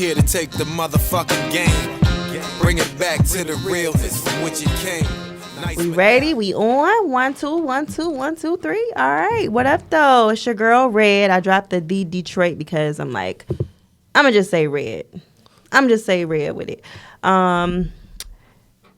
here to take the motherfucking game. Bring it back to the realness from which it came. We ready? We on? 1, 2, 1, 2, 1, 2, 3. All right. What up, though? It's your girl, Red. I dropped the Detroit because I'm like, I'm going to just say Red. I'm just say Red with it.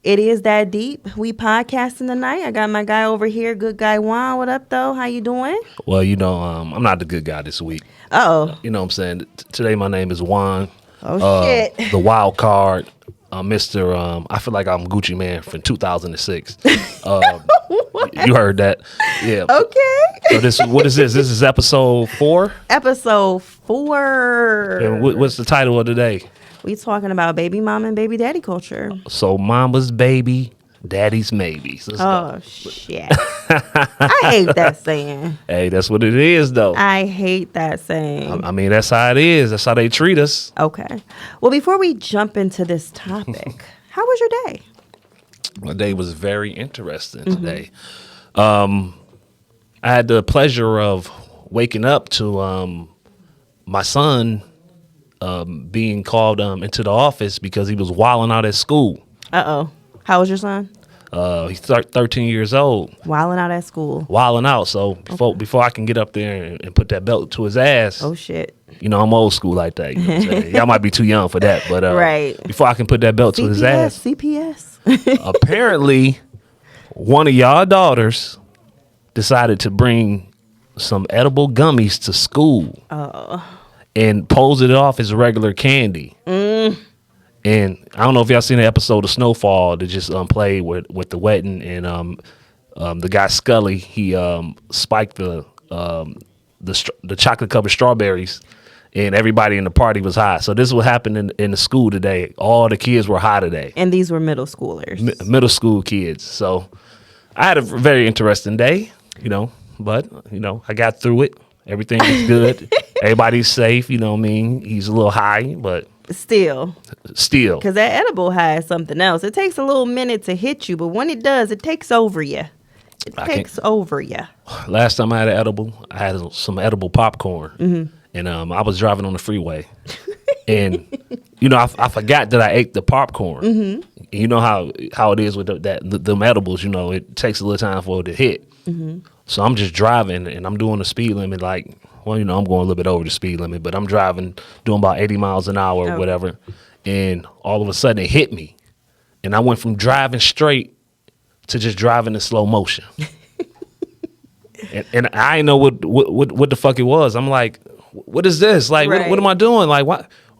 It is that deep. We podcasting tonight. I got my guy over here, good Guy Juan. What up, though? How you doing? Well, I'm not the good guy this week. Uh-oh. You know what I'm saying? Today my name is Juan. Oh, shit. The wild card. Mr. I feel like I'm Gucci Man from 2006. You heard that. Yeah. Okay. So what is this? This is episode 4? Episode 4. And what's the title of today? We talking about baby mom and baby daddy culture. So mama's baby, daddy's maybe. Shit. I hate that saying. Hey, that's what it is, though. I hate that saying. I mean, that's how it is. That's how they treat us. Okay. Well, before we jump into this topic, how was your day? My day was very interesting today. I had the pleasure of waking up to my son being called into the office because he was wilding out at school. Uh-oh. How was your son? He's 13 years old. Wilding out at school. Wilding out. So before I can get up there and put that belt to his ass. Oh, shit. You know, I'm old school like that. You know what I'm saying? Y'all might be too young for that. But right. Before I can put that belt to his ass. CPS. Apparently, one of y'all daughters decided to bring some edible gummies to school. Oh. And posed it off as regular candy. And I don't know if y'all seen the episode of Snowfall that just played with the wedding and the guy Scully. He spiked the chocolate covered strawberries, and everybody in the party was high. So this is what happened in the school today. All the kids were high today. And these were middle schoolers. Middle school kids. So I had a very interesting day, but I got through it. Everything is good. Everybody's safe. You know what I mean? He's a little high, but Still. Because that edible high is something else. It takes a little minute to hit you, but when it does, it takes over you. Last time I had an edible, I had some edible popcorn. And I was driving on the freeway. And, I forgot that I ate the popcorn. You know how it is with them edibles, it takes a little time for it to hit. So I'm just driving and I'm doing the speed limit I'm going a little bit over the speed limit, but I'm driving, doing about 80 miles an hour or whatever. And all of a sudden it hit me. And I went from driving straight to just driving in slow motion. and I didn't know what the fuck it was. I'm like, what is this? Like, what am I doing? Like,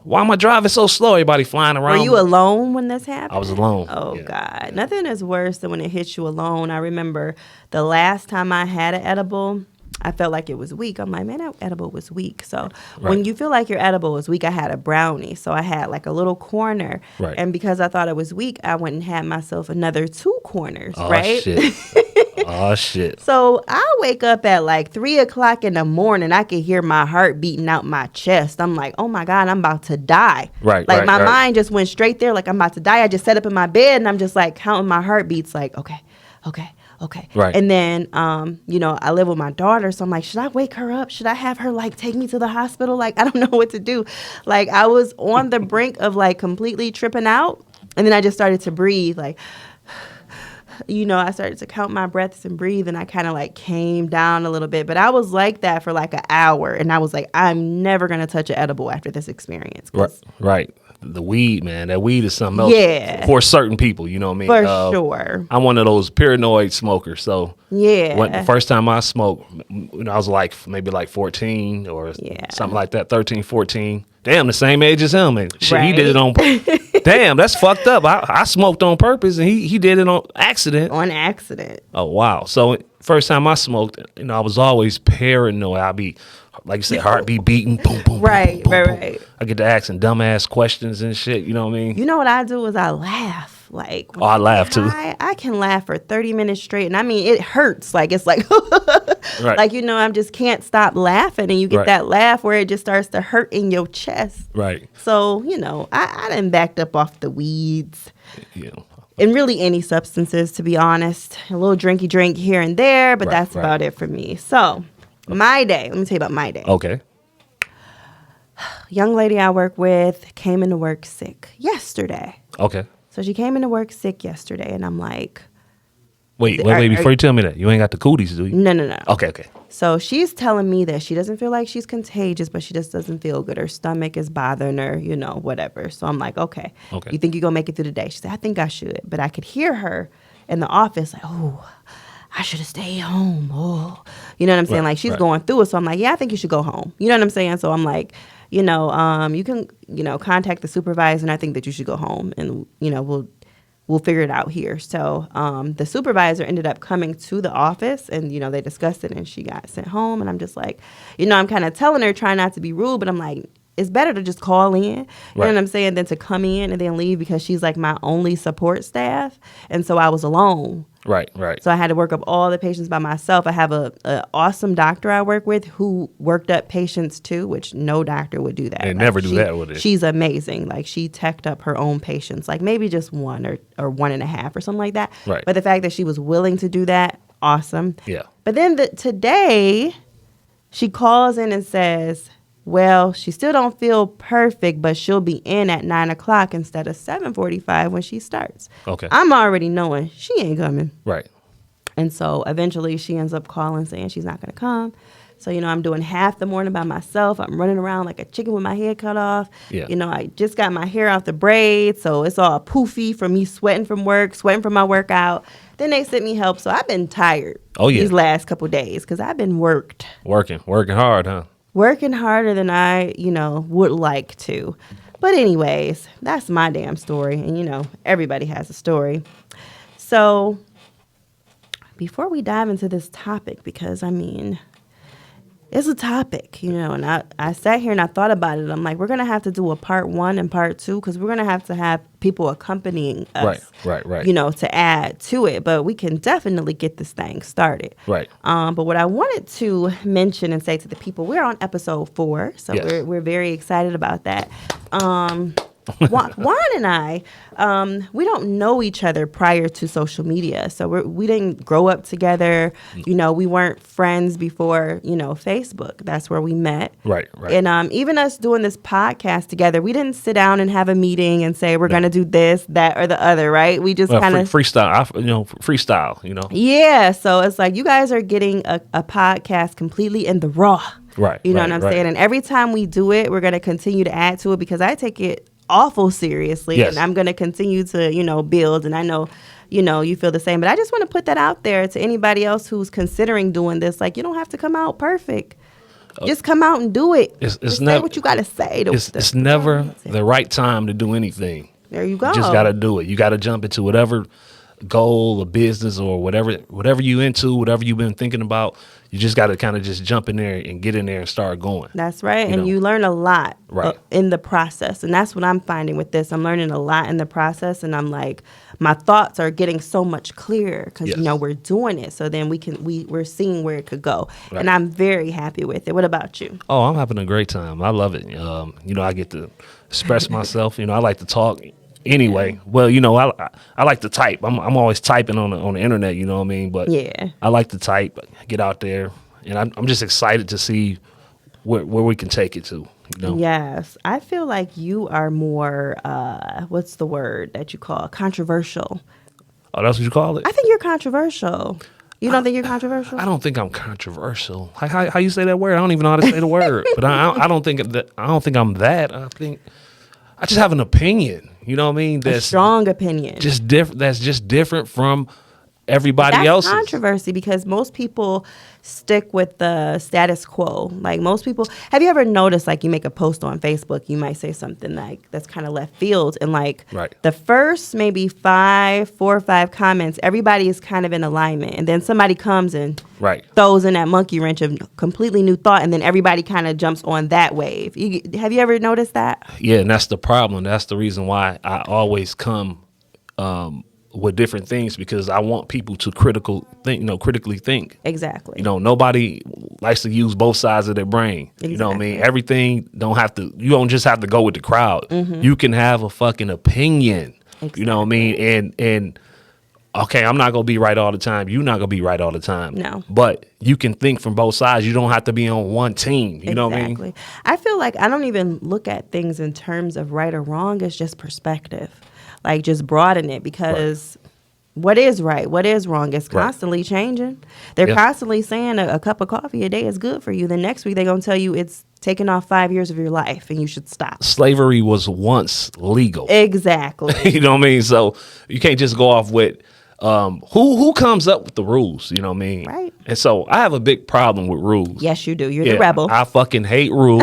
why am I driving so slow? Everybody flying around. Were you alone when this happened? I was alone. Oh, yeah. God. Nothing is worse than when it hits you alone. I remember the last time I had an edible, I felt like it was weak. I'm like, man, that edible was weak. So when you feel like your edible was weak, I had a brownie. So I had like a little corner. Right. And because I thought it was weak, I went and had myself another 2 corners, Oh, right? Shit. Oh, shit. So I wake up at like 3 o'clock in the morning. I can hear my heart beating out my chest. I'm like, oh my God, I'm about to die. Right. Like my mind just went straight there. Like I'm about to die. I just sat up in my bed and I'm just like counting my heartbeats like, okay. Right. And then, I live with my daughter. So I'm like, should I wake her up? Should I have her like take me to the hospital? Like, I don't know what to do. Like I was on the brink of like completely tripping out. And then I just started to breathe like, I started to count my breaths and breathe, and I kind of like came down a little bit. But I was like that for like an hour, and I was like, I'm never going to touch an edible after this experience. Right. The weed, man. That weed is something else. Yeah. For certain people, you know what I mean? For sure. I'm one of those paranoid smokers. So yeah. The first time I smoked, I was like maybe like 14 or something like that, 13, 14. Damn, the same age as him. And shit, He did it on purpose. Damn, that's fucked up. I smoked on purpose, and he did it on accident. On accident. Oh, wow. So first time I smoked, I was always paranoid. I'd be, like you said, heartbeat beating, boom, boom, right, boom, boom, right. boom. I get to asking dumbass questions and shit, you know what I mean? You know what I do is I laugh. Like, I laugh too. I can laugh for 30 minutes straight. And I mean, it hurts. Like, it's like, right. Like, I just can't stop laughing. And you get that laugh where it just starts to hurt in your chest. Right. So, I done backed up off the weeds. Yeah. And really any substances, to be honest. A little drinky drink here and there, but that's about it for me. So, my day. Let me tell you about my day. Okay. young lady I work with came into work sick yesterday. Okay. So she came into work sick yesterday, and I'm like, Wait, before you tell me that, you ain't got the cooties, do you? no. Okay. So she's telling me that she doesn't feel like she's contagious, but she just doesn't feel good. Her stomach is bothering her, whatever. So I'm like, okay. You think you're going to make it through the day? She said, I think I should. But I could hear her in the office like, oh, I should have stayed home. Oh, you know what I'm saying? Like she's going through it. So I'm like, yeah, I think you should go home. You know what I'm saying? So I'm like, you can, contact the supervisor, and I think that you should go home, and, we'll figure it out here. So the supervisor ended up coming to the office, and, they discussed it, and she got sent home. And I'm just like, I'm kind of telling her, trying not to be rude, but I'm like, it's better to just call in, you know what I'm saying, than to come in and then leave, because she's like my only support staff. And so I was alone. Right. So I had to work up all the patients by myself. I have a awesome doctor I work with who worked up patients too, which no doctor would do that. They never do that with it. She's amazing. Like she teched up her own patients, like maybe just one or 1.5 or something like that. Right. But the fact that she was willing to do that, awesome. Yeah. But then today she calls in and says, well, she still don't feel perfect, but she'll be in at 9 o'clock instead of 7:45 when she starts. Okay. I'm already knowing she ain't coming. Right. And so eventually she ends up calling saying she's not going to come. So, I'm doing half the morning by myself. I'm running around like a chicken with my head cut off. Yeah. I just got my hair off the braid, so it's all poofy from me sweating from work, sweating from my workout. Then they sent me help, so I've been tired these last couple of days because I've been working hard, huh? Working harder than I, would like to. But anyways, that's my damn story. And, everybody has a story. So before we dive into this topic, because, it's a topic, and I sat here and I thought about it. I'm like, we're going to have to do a part 1 and part 2 because we're going to have people accompanying us, right. To add to it. But we can definitely get this thing started. Right. But what I wanted to mention and say to the people, we're on episode 4, so we're very excited about that. Juan and I, we don't know each other prior to social media. So we didn't grow up together. We weren't friends before, Facebook. That's where we met. Right. And even us doing this podcast together, we didn't sit down and have a meeting and say, we're going to do this, that, or the other, right? We just kind of... freestyle. Yeah. So it's like you guys are getting a podcast completely in the raw. Right. You know what I'm saying? And every time we do it, we're going to continue to add to it because I take it awful seriously. Yes. And I'm going to continue to, build. And I know, you feel the same. But I just want to put that out there to anybody else who's considering doing this. Like, you don't have to come out perfect. Just come out and do it. It's never, say what you got to say. It's never the right time to do anything. There you go. You just got to do it. You got to jump into whatever goal or business or whatever you into, whatever you've been thinking about. You just got to kind of just jump in there and get in there and start going. That's right. You learn a lot in the process. And that's what I'm finding with this. I'm learning a lot in the process. And I'm like, my thoughts are getting so much clearer because, we're doing it. So then we're seeing where it could go. Right. And I'm very happy with it. What about you? Oh, I'm having a great time. I love it. I get to express myself. I like to talk. Anyway, well, I like to type. I'm always typing on the internet, you know what I mean? But I like to type, get out there, and I'm just excited to see where we can take it to. Yes, I feel like you are more what's the word that you call controversial? Oh, that's what you call it? I think you're controversial. You don't think you're controversial? I don't think I'm controversial. How you say that word? I don't even know how to say the word. But I don't think I'm that. I think I just have an opinion. You know what I mean? That's a strong opinion. Just different. That's just different from everybody else's. That's controversy because most people stick with the status quo. Like most people, have you ever noticed, like you make a post on Facebook, you might say something like that's kind of left field, and like the first maybe 4 or 5 comments, everybody is kind of in alignment, and then somebody comes and throws in that monkey wrench of completely new thought, and then everybody kind of jumps on that wave. Have you ever noticed that? Yeah, and that's the problem. That's the reason why I always come with different things, because I want people to critically think. Exactly. Nobody likes to use both sides of their brain. Exactly. You know what I mean? Everything you don't just have to go with the crowd. Mm-hmm. You can have a fucking opinion. Exactly. You know what I mean? And okay, I'm not gonna be right all the time. You're not gonna be right all the time. No. But you can think from both sides. You don't have to be on one team. You know what I mean? Exactly. I feel like I don't even look at things in terms of right or wrong. It's just perspective. Like, just broaden it, because what is right, what is wrong, is constantly changing. They're constantly saying a cup of coffee a day is good for you. The next week they're going to tell you it's taking off 5 years of your life and you should stop. Slavery was once legal. Exactly. You know what I mean? So you can't just go off with who comes up with the rules. You know what I mean? Right. And so I have a big problem with rules. Yes, you do. You're the rebel. I fucking hate rules.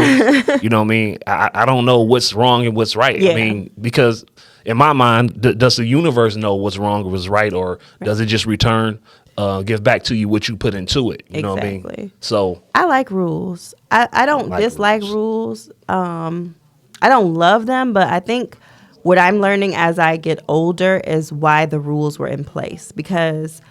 You know what I mean? I don't know what's wrong and what's right. Yeah. I mean, because in my mind, does the universe know what's wrong or what's right, or does it just return, give back to you what you put into it? You know what I mean? So I like rules. I don't dislike rules. I don't love them, but I think what I'm learning as I get older is why the rules were in place. Because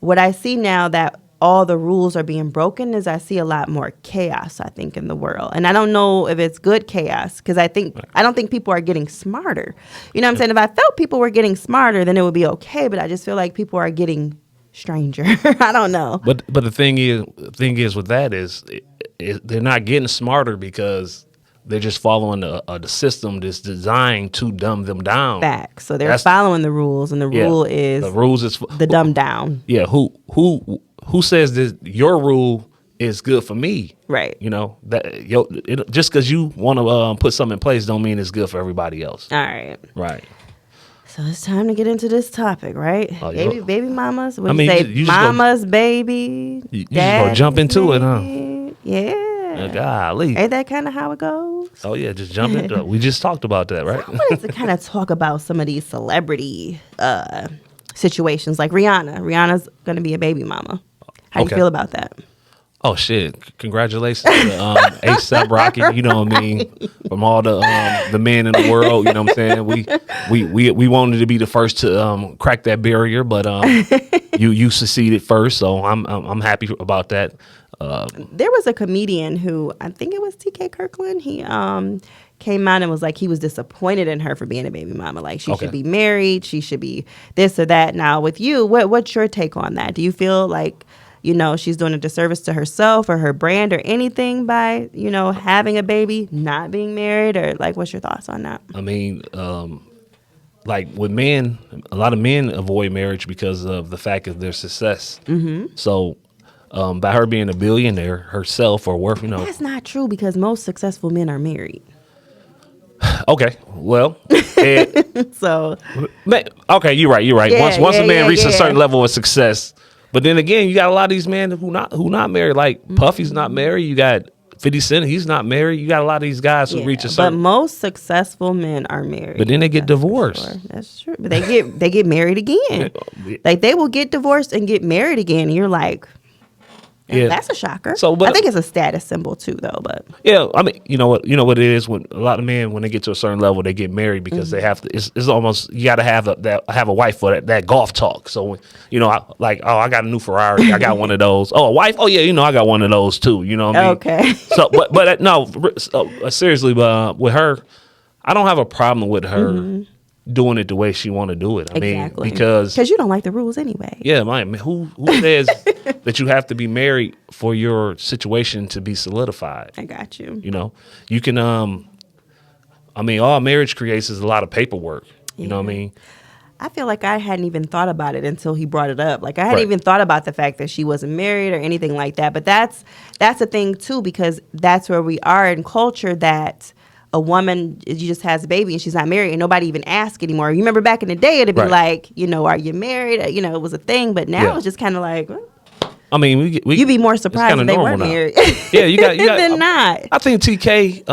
what I see now that all the rules are being broken is I see a lot more chaos, I think, in the world. And I don't know if it's good chaos, because I don't think people are getting smarter. You know what I'm saying? If I felt people were getting smarter, then it would be okay. But I just feel like people are getting stranger. I don't know. But the thing is with that is they're not getting smarter because they're just following the system that's designed to dumb them down. Facts. So they're following the rules, and the rule is the dumb down. Yeah. Who says that your rule is good for me? Right. You know that just because you want to put something in place don't mean it's good for everybody else. All right. Right. So it's time to get into this topic, right? Baby mamas. What do you say? Just Mama's baby. You just go jump into it, huh? Yeah. Golly. Ain't that kind of how it goes? Oh yeah, just jump into it. We just talked about that, right? I wanted to kind of talk about some of these celebrity situations, like Rihanna. Rihanna's gonna be a baby mama. How do you feel about that? Oh shit! Congratulations to A$AP Rocky. You know what I mean? From all the men in the world, you know what I'm saying? We wanted to be the first to crack that barrier, but you succeeded first, so I'm happy about that. There was a comedian who, I think it was TK Kirkland. He came out and was like he was disappointed in her for being a baby mama. Like she should be married, she should be this or that. Now with you, what's your take on that? Do you feel like, you know, she's doing a disservice to herself or her brand or anything by, you know, having a baby, not being married, or like, what's your thoughts on that? I mean, like with men, a lot of men avoid marriage because of the fact of their success. Mm-hmm. So by her being a billionaire herself or worth, you know. That's not true, because most successful men are married. Okay, well. So. Okay, you're right. Yeah, Once a man reaches a certain level of success. But then again, you got a lot of these men who not married. Like Puffy's not married. You got 50 Cent, he's not married. You got a lot of these guys who reach a certain. But most successful men are married. But then they get divorced. Sure. That's true. But they get married again. Like they will get divorced and get married again, and you're like, that's a shocker. So, but I think it's a status symbol too, though. But yeah, I mean, you know what it is when a lot of men, when they get to a certain level, they get married because they have to. It's almost, you got to have a wife for that golf talk. So when, you know, I got a new Ferrari, I got one of those. Oh, a wife? Oh yeah, you know, I got one of those too. You know what I mean? Okay. So, but no, seriously, but with her, I don't have a problem with her. Doing it the way she want to do it. I mean, because you don't like the rules anyway. Yeah, man. Who says that you have to be married for your situation to be solidified? I got you. You know, you can. I mean, all marriage creates is a lot of paperwork. You know what I mean? I feel like I hadn't even thought about it until he brought it up. Like I hadn't even thought about the fact that she wasn't married or anything like that. But that's a thing too, because that's where we are in culture, that a woman, she just has a baby and she's not married and nobody even asks anymore. You remember back in the day, it'd be like, you know, are you married? You know, it was a thing, but now it's just kind of like, I mean, you'd be more surprised if they weren't married. Yeah, you got than not. I think TK,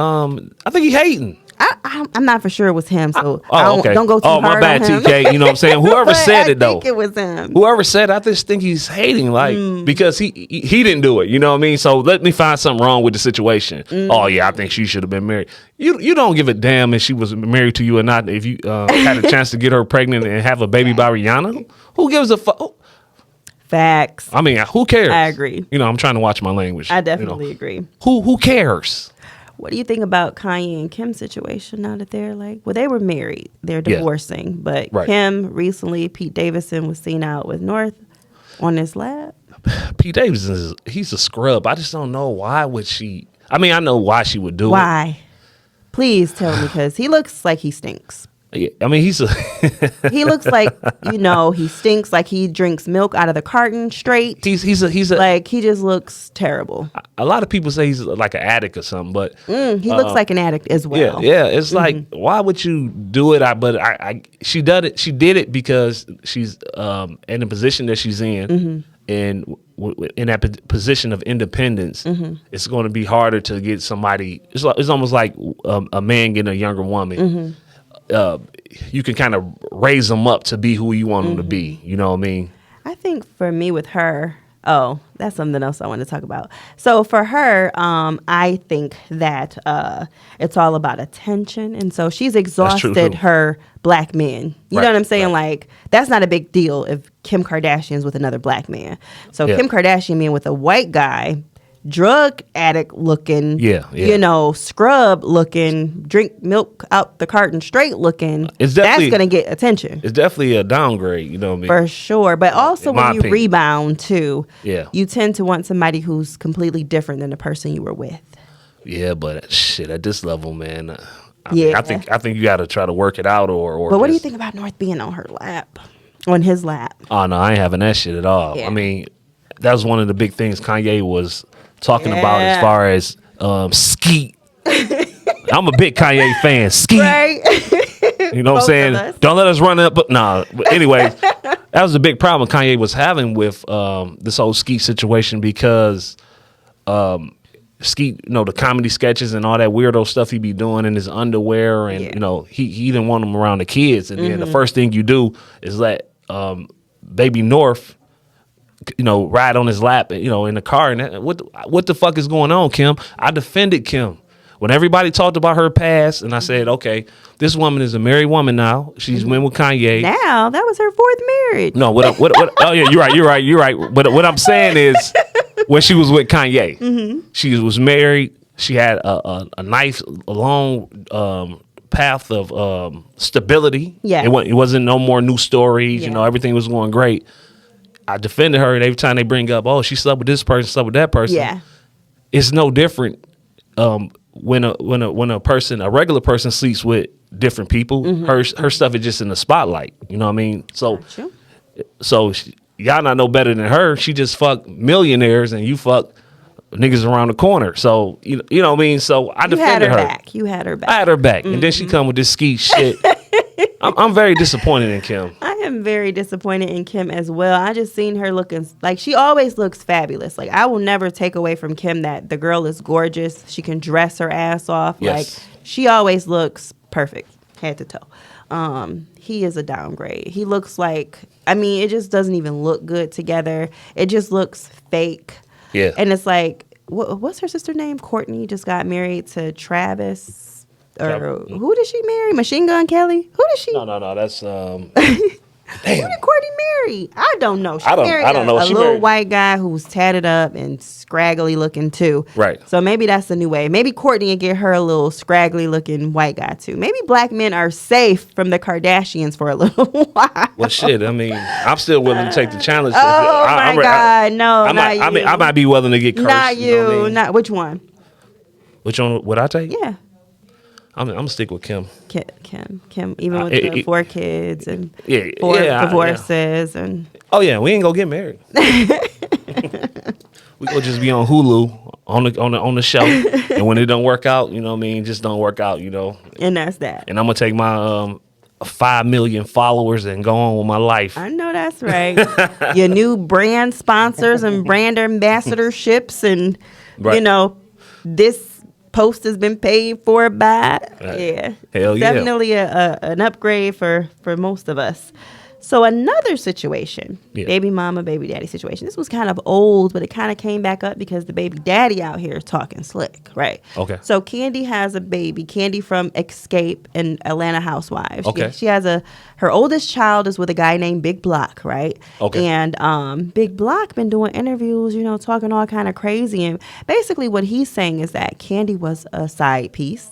I think he hating. I'm not for sure it was him, so don't go too hard on him. Oh, my bad, TK. You know what I'm saying? Whoever said it, though. I think it was him. Whoever said it, I just think he's hating, like, because he didn't do it. You know what I mean? So let me find something wrong with the situation. Oh, yeah, I think she should have been married. You don't give a damn if she was married to you or not. If you had a chance to get her pregnant and have a baby by Rihanna, who gives a fuck? Facts. I mean, who cares? I agree. You know, I'm trying to watch my language. I definitely agree. Who cares? What do you think about Kanye and Kim's situation now that they're like, well, they were married, they're divorcing, but Right. Kim recently, Pete Davidson was seen out with North on his lap. Pete Davidson he's a scrub. I just don't know why would she. I mean, I know why she would do it. Why? Please tell me, because he looks like he stinks. Yeah, I mean, he's a. He looks like, he stinks, like he drinks milk out of the carton straight. he's a. Like, he just looks terrible. A lot of people say he's like an addict or something, but He looks like an addict as well. yeah. It's like, why would you do it? She did it. She did it because she's in the position that she's in, and in that position of independence, it's going to be harder to get somebody. It's almost like a man getting a younger woman. You can kind of raise them up to be who you want them to be. You know what I mean? I think for me with her, that's something else I want to talk about. So for her, I think that it's all about attention. And so she's exhausted true. her black men. You Right, know what I'm saying? right. Like, that's not a big deal if Kim Kardashian's with another black man. So Yeah. Kim Kardashian being with a white guy, drug addict looking, scrub looking, drink milk out the carton straight looking, It's that's definitely- going to get attention. It's definitely a downgrade. You know what I mean? For sure. But also in my when you opinion. rebound too, Yeah. you tend to want somebody who's completely different than the person you were with. Yeah, but shit, at this level, man. Yeah. I think you got to try to work it out, or. But what do you just- think about North being on her lap? On his lap? Oh no, I ain't having that shit at all. Yeah. I mean, that was one of the big things Kanye was talking about as far as Skeet. I'm a big Kanye fan. Skeet. Right? You know what I'm Both saying? of us. Don't let us run up. But nah. But anyway, that was the big problem Kanye was having with this whole Skeet situation because Skeet, the comedy sketches and all that weirdo stuff he be doing in his underwear, and he didn't want him around the kids. And then the first thing you do is let baby North, ride on his lap, in the car. And what the fuck is going on, Kim? I defended Kim when everybody talked about her past, and I said, okay, this woman is a married woman now. She's been with Kanye. Now, that was her fourth marriage. No, what? Oh yeah, you're right. But what I'm saying is, when she was with Kanye, she was married. She had a nice long path of stability. Yeah. It wasn't no more new stories. Yeah. Everything was going great. I defended her, and every time they bring up, oh, she slept with this person, slept with that person. Yeah. It's no different when a person, a regular person, sleeps with different people. Her stuff is just in the spotlight. You know what I mean? Gotcha. So y'all not know better than her. She just fuck millionaires, and you fuck niggas around the corner. So you know what I mean. So I You had defended her her. back. You had her back. I had her back, and then she come with this Skeet shit. I'm very disappointed in Kim. I am very disappointed in Kim as well. I just seen her looking like she always looks fabulous. Like, I will never take away from Kim that the girl is gorgeous. She can dress her ass off. Yes. Like, she always looks perfect, head to toe. He is a downgrade. He looks like, it just doesn't even look good together. It just looks fake. Yeah. And it's like, what's her sister name? Courtney just got married to Travis. Or who did she marry? Machine Gun Kelly? Who did she? No. That's Who damn. did Courtney marry? I don't know. She I don't married know. a She little married- white guy who's tatted up and scraggly looking too. Right. So maybe that's the new way. Maybe Courtney will get her a little scraggly looking white guy too. Maybe black men are safe from the Kardashians for a little while. Well, shit. I'm still willing to take the challenge. Oh my God, no, I not might, you. I might be willing to get cursed. Not you. know what I mean? Not which one? Which one would I take? Yeah. I'm gonna stick with Kim. Kim. Even with the 4 kids and Yeah, 4 yeah, divorces and. Oh yeah, we ain't gonna get married. We gonna just be on Hulu on the show, and when it don't work out, just don't work out, And that's that. And I'm gonna take my 5 million followers and go on with my life. I know that's right. Your new brand sponsors and brand ambassadorships, and Right. this post has been paid for by. Right. Yeah, Hell yeah. definitely an upgrade for most of us. So another situation, Yeah. baby mama, baby daddy situation. This was kind of old, but it kind of came back up because the baby daddy out here is talking slick, right? Okay. So Candy has a baby. Candy from Escape and Atlanta Housewives. Okay. She has her oldest child is with a guy named Big Block, right? Okay. And Big Block been doing interviews, talking all kind of crazy. And basically what he's saying is that Candy was a side piece.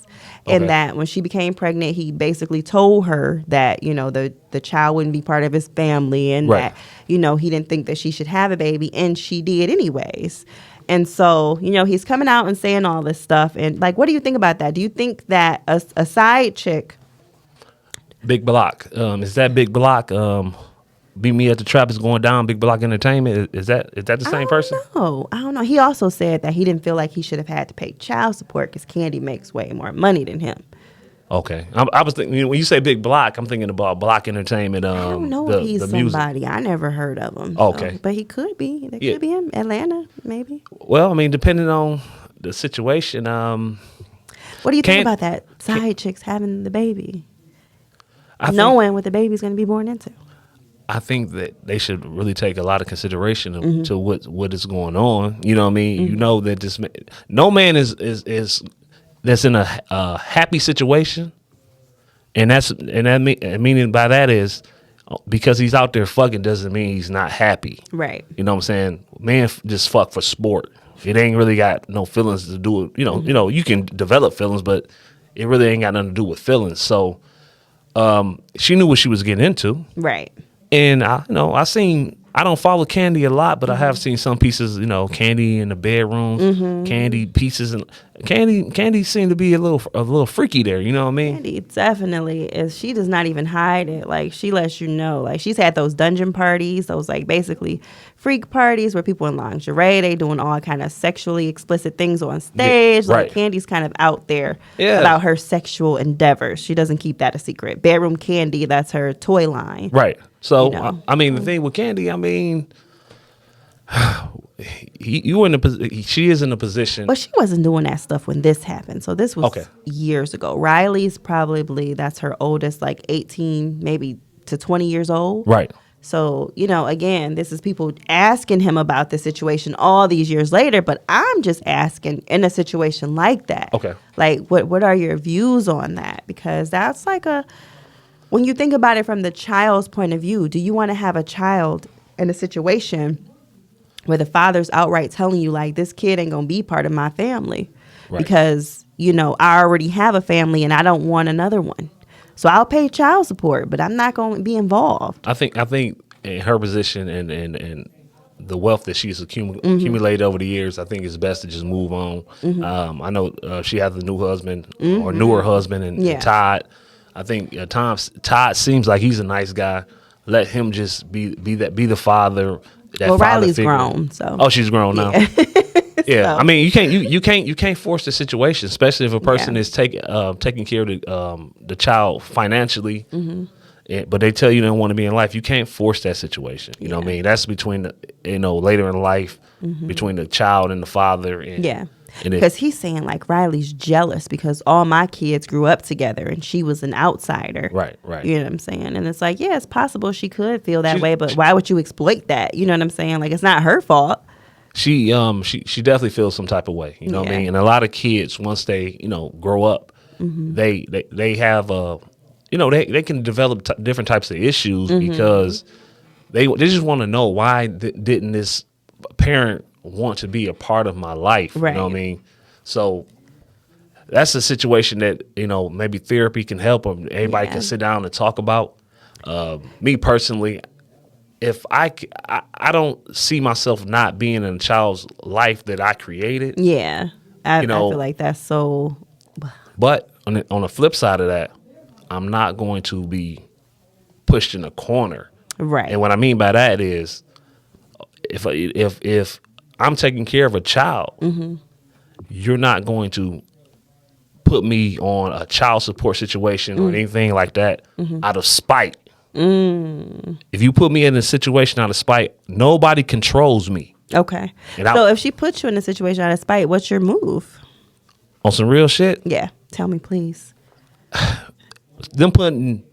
And Okay. that when she became pregnant, he basically told her that, the child wouldn't be part of his family and Right. that, he didn't think that she should have a baby. And she did anyways. And so, he's coming out and saying all this stuff. And like, what do you think about that? Do you think that a side chick? Big Block. Is that Big Block? Beat Me at the Trap is going down. Big Block Entertainment. Is that the same person? No, I don't know. He also said that he didn't feel like he should have had to pay child support because Candy makes way more money than him. Okay. I was thinking, when you say Big Block, I'm thinking about Block Entertainment. I don't know if he's somebody. I never heard of him. Okay. So, but he could be. That Yeah. could be in Atlanta, maybe. Well, I mean, depending on the situation. What do you think about that? Side chicks having the baby, I knowing what the baby's going to be born into. I think that they should really take a lot of consideration to what is going on. You know what I mean? You know that no man is that's in a happy situation, and meaning by that is because he's out there fucking doesn't mean he's not happy. Right. You know what I'm saying? Man just fuck for sport. It ain't really got no feelings to do with, you can develop feelings, but it really ain't got nothing to do with feelings. So she knew what she was getting into. Right. And I don't follow Candy a lot, but I have seen some pieces, Candy in the bedrooms, Candy pieces, and Candy seemed to be a little freaky there. You know what I mean? Candy definitely is. She does not even hide it. Like, she lets you know. Like, she's had those dungeon parties, those like basically freak parties where people in lingerie, they doing all kind of sexually explicit things on stage. Yeah, right. Like, Candy's kind of out there Yeah. about her sexual endeavors. She doesn't keep that a secret. Bedroom Candy, that's her toy line. Right. So You know. the thing with Candy, she is in a position. But she wasn't doing that stuff when this happened. So this was Okay. years ago. Riley's probably, that's her oldest, like 18, maybe to 20 years old. Right. So, again, this is people asking him about the situation all these years later, but I'm just asking in a situation like that. Okay. Like, what are your views on that? Because that's like when you think about it from the child's point of view, do you want to have a child in a situation where the father's outright telling you, like, this kid ain't going to be part of my family Right. because, I already have a family and I don't want another one. So I'll pay child support, but I'm not going to be involved. I think in her position and the wealth that she's accumulated over the years, I think it's best to just move on. I know she has a new husband or newer husband and Todd. I think Todd seems like he's a nice guy. Let him just be the father. That Well, father Riley's figure. grown, so. Oh, she's grown now. Yeah, So. I mean, you can't force the situation, especially if a person is taking care of the child financially. But they tell you they don't want to be in life. You can't force that situation. You know what I mean? That's between later in life, between the child and the father. And, Yeah. Because he's saying, like, Riley's jealous because all my kids grew up together and she was an outsider. Right. You know what I'm saying? And it's like, yeah, it's possible she could feel that way, but why would you exploit that? You know what I'm saying? Like, it's not her fault. She definitely feels some type of way. You know what I mean? And a lot of kids, once they grow up, they have they can develop different types of issues because they just want to know why didn't this parent want to be a part of my life. Right. You know what I mean? So that's a situation that maybe therapy can help them. Everybody can sit down and talk about. Me personally, if I don't see myself not being in a child's life that I created. Yeah. I feel like that's so. But on the flip side of that, I'm not going to be pushed in a corner. Right. And what I mean by that is, if I'm taking care of a child, you're not going to put me on a child support situation or anything like that out of spite. If you put me in a situation out of spite, nobody controls me. Okay. And So if she puts you in a situation out of spite, what's your move? On some real shit, Yeah. Tell me, please. them putting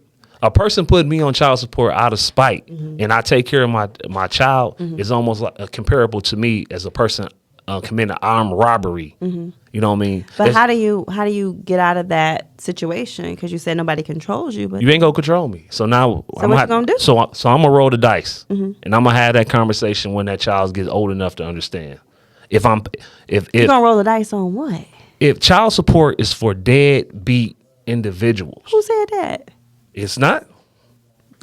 a person putting me on child support out of spite, and I take care of my child is almost like comparable to me as a person committing armed robbery. You know what I mean? But how do you get out of that situation? Because you said nobody controls you. But You ain't gonna control me. So now, So what you gonna do? So I'm gonna roll the dice, and I'm gonna have that conversation when that child gets old enough to understand. If you gonna roll the dice on what? if child support is for deadbeat individuals, Who said that? it's not.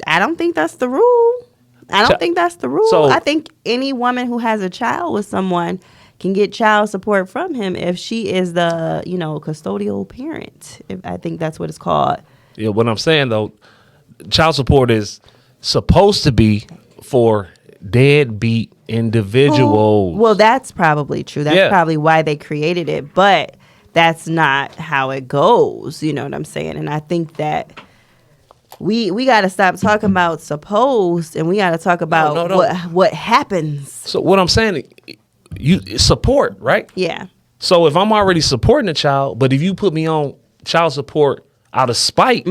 I don't think that's the rule. I don't think that's the rule. So- I think any woman who has a child with someone can get child support from him if she is the, custodial parent. I think that's what it's called. Yeah, what I'm saying though, child support is supposed to be for deadbeat individuals. Well, that's probably true. That's Yeah. probably why they created it, but that's not how it goes. You know what I'm saying? And I think that we got to stop talking about supposed, and we got to talk about No. what happens. So what I'm saying, you support, right? Yeah. So if I'm already supporting a child, but if you put me on child support out of spite,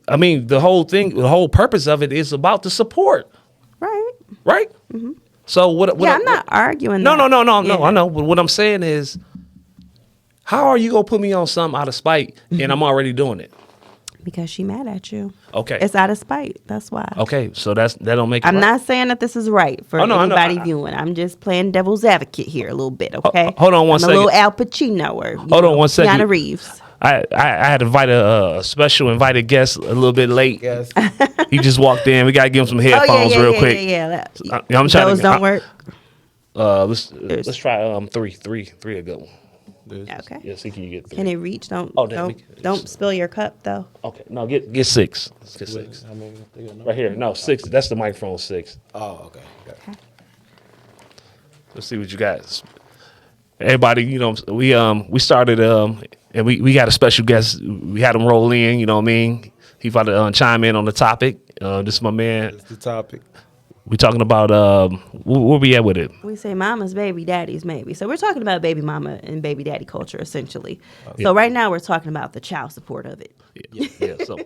I mean, the whole purpose of it is about the support, Right. right? So what? Yeah, I'm not arguing. No, that. no. Yeah. I know, but what I'm saying is, how are you gonna put me on something out of spite, and I'm already doing it? Because she mad at you. Okay. It's out of spite. That's why. Okay, so that don't make it I'm right. not saying that this is right for Oh, no, I know. anybody viewing. I'm just playing devil's advocate here a little bit, okay? Hold on one I'm second. a little Al Pacino or Hold on one second. Keanu Reeves. I had to invite a special invited guest a little bit late. Yes. He just walked in. We gotta give him some headphones real quick. Yeah. I'm trying Those to. don't work. Let's try three a good one. Okay. Yeah, see, can you get three? Can it reach? Don't Oh, damn, don't spill your cup though. Okay, no, get six. Let's get six. How many? They got Right here. No, six. That's the microphone 6. Oh, okay. Got it. Let's see what you got. Everybody, we started and we got a special guest. We had him roll in. You know what I mean? He about to chime in on the topic. This is my man. That's the topic. We talking about where we at with it? We say mama's baby, daddy's maybe. So we're talking about baby mama and baby daddy culture essentially. So right now we're talking about the child support of it. Yeah. So